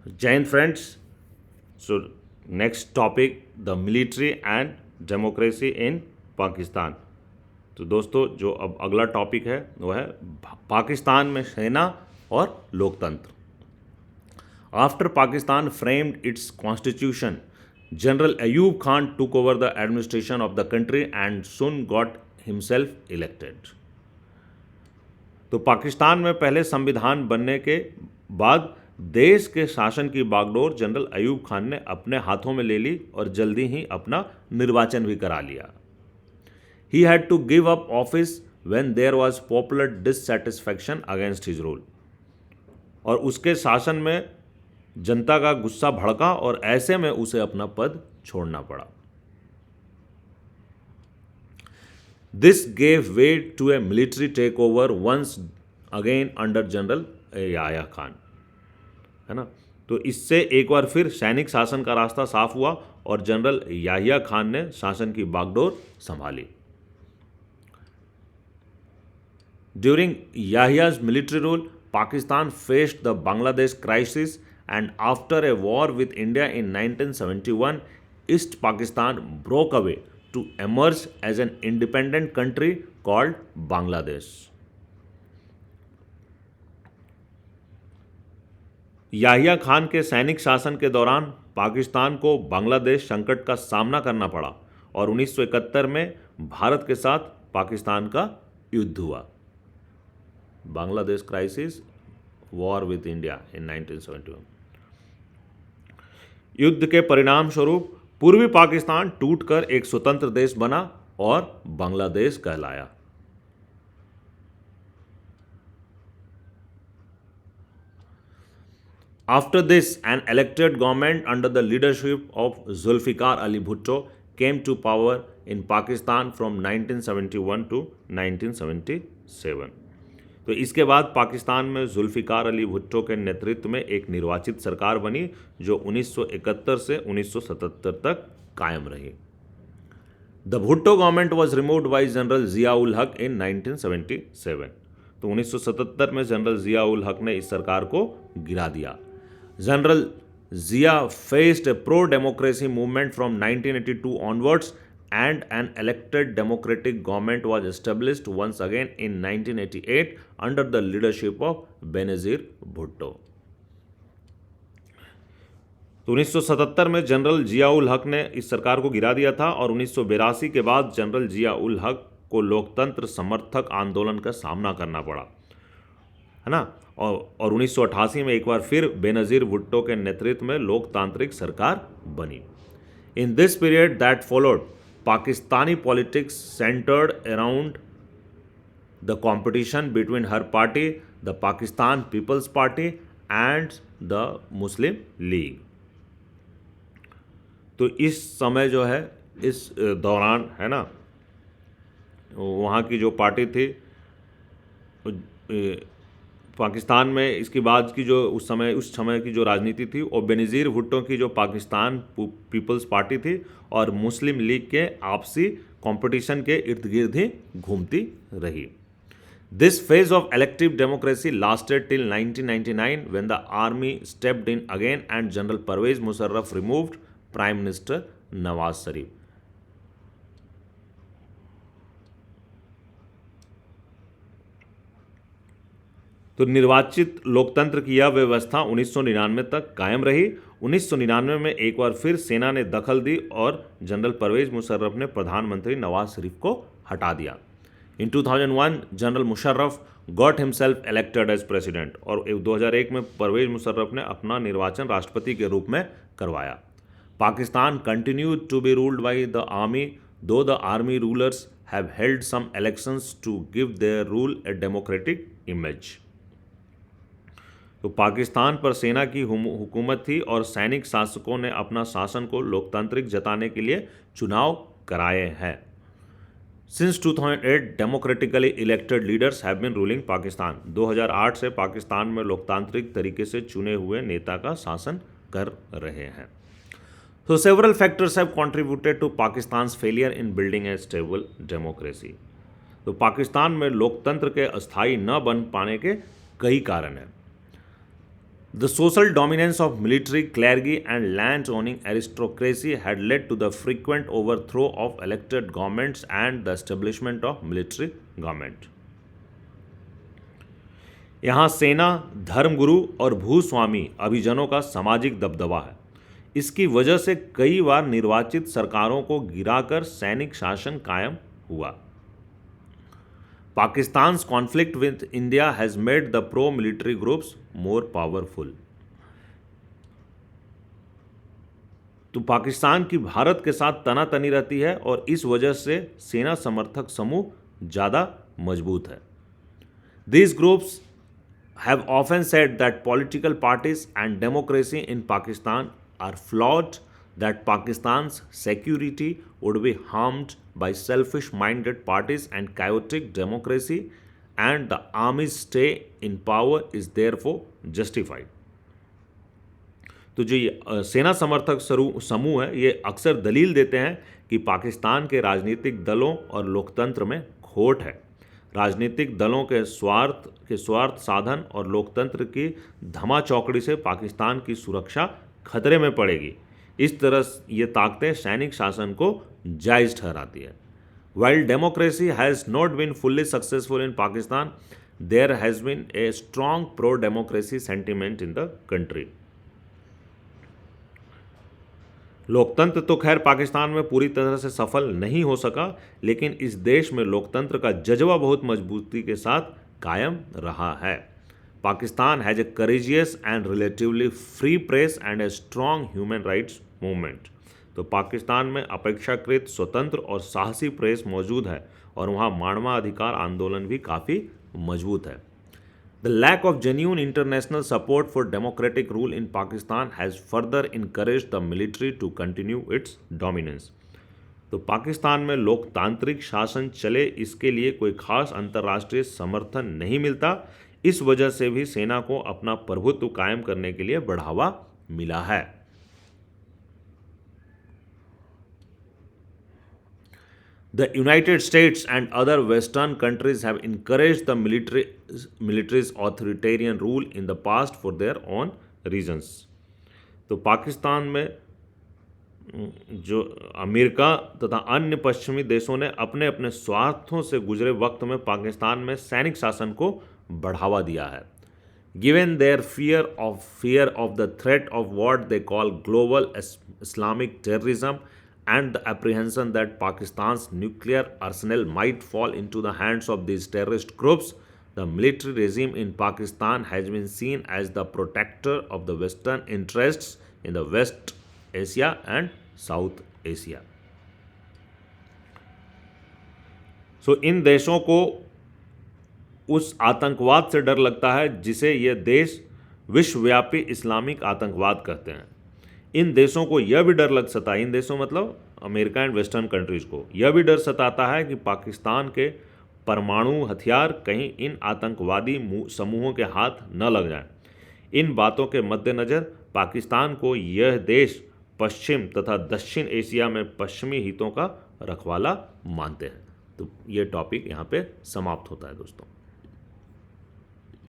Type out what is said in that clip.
Jain friends, so next topic the military and democracy in Pakistan. तो दोस्तों जो अब अगला टॉपिक है वो है पाकिस्तान में सेना और लोकतंत्र। After Pakistan framed its constitution, General Ayub Khan took over the administration of the country and soon got himself elected। तो पाकिस्तान में पहले संविधान बनने के बाद देश के शासन की बागडोर जनरल अयूब खान ने अपने हाथों में ले ली और जल्दी ही अपना निर्वाचन भी करा लिया। He had to give up office when there was popular dissatisfaction against his rule. और उसके शासन में जनता का गुस्सा भड़का और ऐसे में उसे अपना पद छोड़ना पड़ा। This gave way to a military take over once again under general Yahya Khan, है ना। तो इससे एक बार फिर सैनिक शासन का रास्ता साफ हुआ और जनरल याह्या खान ने शासन की बागडोर संभाली। During Yahya's military rule Pakistan faced the Bangladesh crisis and after a war with India in 1971 east Pakistan broke away to emerge as an independent country called Bangladesh. Yahya Khan के सैनिक शासन के दौरान पाकिस्तान को बांग्लादेश संकट का सामना करना पड़ा और 1971 में भारत के साथ पाकिस्तान का युद्ध हुआ। Bangladesh crisis, war with India in 1971। युद्ध के परिणाम स्वरूप पूर्वी पाकिस्तान टूटकर एक स्वतंत्र देश बना और बांग्लादेश कहलाया। After this, an elected government under the leadership of Zulfikar Ali Bhutto came to power in Pakistan from 1971 to 1977। तो इसके बाद पाकिस्तान में जुल्फ़िकार अली भुट्टो के नेतृत्व में एक निर्वाचित सरकार बनी जो 1971 से 1977 तक कायम रही। The Bhutto government was removed by general Zia ul Haq in 1977। तो 1977 में जनरल जिया उल हक ने इस सरकार को गिरा दिया। General Zia faced a pro democracy movement from 1982 onwards and an elected democratic government was established once again in 1988 under the leadership of Benazir Bhutto। तो 1977 में जनरल जिया उल हक ने इस सरकार को गिरा दिया था और 1982 के बाद जनरल जिया उल हक को लोकतंत्र समर्थक आंदोलन का सामना करना पड़ा, है ना। और 1988 में एक बार फिर बेनज़ीर भुट्टो के नेतृत्व में लोकतांत्रिक सरकार बनी। In this period that followed Pakistani politics centered around the competition between her party, the Pakistan People's Party, and the Muslim League। तो इस समय जो है, इस दौरान, है ना, वहाँ की जो पार्टी थी पाकिस्तान में, इसके बाद की जो उस समय की जो राजनीति थी और बेनज़ीर भुट्टो की जो पाकिस्तान पीपल्स पार्टी थी और मुस्लिम लीग के आपसी कंपटीशन के इर्द गिर्द ही घूमती रही। This phase of elective democracy lasted till 1999 when the army stepped in again and general Pervez Musharraf removed prime minister Nawaz Sharif. तो निर्वाचित लोकतंत्र की यह व्यवस्था 1999 तक कायम रही। 1999 में एक बार फिर सेना ने दखल दी और जनरल परवेज मुशर्रफ ने प्रधानमंत्री नवाज शरीफ को हटा दिया। In 2001 general Musharraf got himself elected as president और 2001 में परवेज मुशर्रफ ने अपना निर्वाचन राष्ट्रपति के रूप में करवाया। Pakistan continued to be ruled by the army though the army rulers have held some elections to give their rule a democratic image. तो पाकिस्तान पर सेना की हुकूमत थी और सैनिक शासकों ने अपना शासन को लोकतांत्रिक जताने के लिए चुनाव कराए हैं। Since 2008 democratically elected leaders have been ruling Pakistan. 2008 से पाकिस्तान में लोकतांत्रिक तरीके से चुने हुए नेता का शासन कर रहे हैं। So several factors have contributed to Pakistan's failure in building a stable democracy। तो पाकिस्तान में लोकतंत्र के अस्थायी न बन पाने के कई कारण हैं। The social dominance of military, clergy, and land-owning aristocracy had led to the frequent overthrow of elected governments and the establishment of military government. यहाँ सेना, धर्मगुरु और भूस्वामी अभिजनों का सामाजिक दबदबा है। इसकी वजह से कई बार निर्वाचित सरकारों को गिराकर सैनिक शासन कायम हुआ। Pakistan's conflict with India has made the pro-military groups more powerful. तो पाकिस्तान की भारत के साथ तनातनी रहती है और इस वजह से सेना समर्थक समूह ज़्यादा मजबूत है। These groups have often said that political parties and democracy in Pakistan are flawed, that Pakistan's security would be harmed by selfish-minded parties and chaotic democracy, and the army's stay in power is therefore justified. तो जो ये सेना समर्थक समूह है, ये अक्सर दलील देते हैं कि पाकिस्तान के राजनीतिक दलों और लोकतंत्र में खोट है। राजनीतिक दलों के स्वार्थ साधन और लोकतंत्र की धमाचौकड़ी से पाकिस्तान की सुरक्षा खतरे में पड़ेगी। इस तरह ये ताकतें सैनिक शासन को जायज़ ठहराती है। While democracy has not been fully successful in Pakistan, there has been a strong pro-democracy sentiment in the country. लोकतंत्र तो खैर पाकिस्तान में पूरी तरह से सफल नहीं हो सका, लेकिन इस देश में लोकतंत्र का जज्बा बहुत मजबूती के साथ कायम रहा है। Pakistan has a courageous and relatively free press and a strong human rights movement. तो पाकिस्तान में अपेक्षाकृत स्वतंत्र और साहसी प्रेस मौजूद है और वहाँ मानवाधिकार आंदोलन भी काफ़ी मजबूत है। The lack of genuine international support for democratic rule in Pakistan has further encouraged the military to continue its dominance. तो पाकिस्तान में लोकतांत्रिक शासन चले, इसके लिए कोई खास अंतर्राष्ट्रीय समर्थन नहीं मिलता। इस वजह से भी सेना को अपना प्रभुत्व कायम करने के लिए बढ़ावा मिला है। The United States and other Western countries have encouraged the military's authoritarian rule in the past for their own reasons. तो पाकिस्तान में जो अमेरिका तथा अन्य पश्चिमी देशों ने अपने अपने स्वार्थों से गुजरे वक्त में पाकिस्तान में सैनिक शासन को बढ़ावा दिया है। Given their fear of the threat of what they call global Islamic terrorism and the apprehension that Pakistan's nuclear arsenal might fall into the hands of these terrorist groups, the military regime in Pakistan has been seen as the protector of the Western interests in the West Asia and South Asia. So इन देशों को उस आतंकवाद से डर लगता है जिसे ये देश विश्वव्यापी इस्लामिक आतंकवाद कहते हैं। इन देशों को यह भी डर लग सकता है, इन देशों मतलब अमेरिका एंड वेस्टर्न कंट्रीज़ को यह भी डर सताता है कि पाकिस्तान के परमाणु हथियार कहीं इन आतंकवादी समूहों के हाथ न लग जाएं। इन बातों के मद्देनज़र पाकिस्तान को यह देश पश्चिम तथा दक्षिण एशिया में पश्चिमी हितों का रखवाला मानते हैं। तो ये टॉपिक यहाँ पे समाप्त होता है दोस्तों।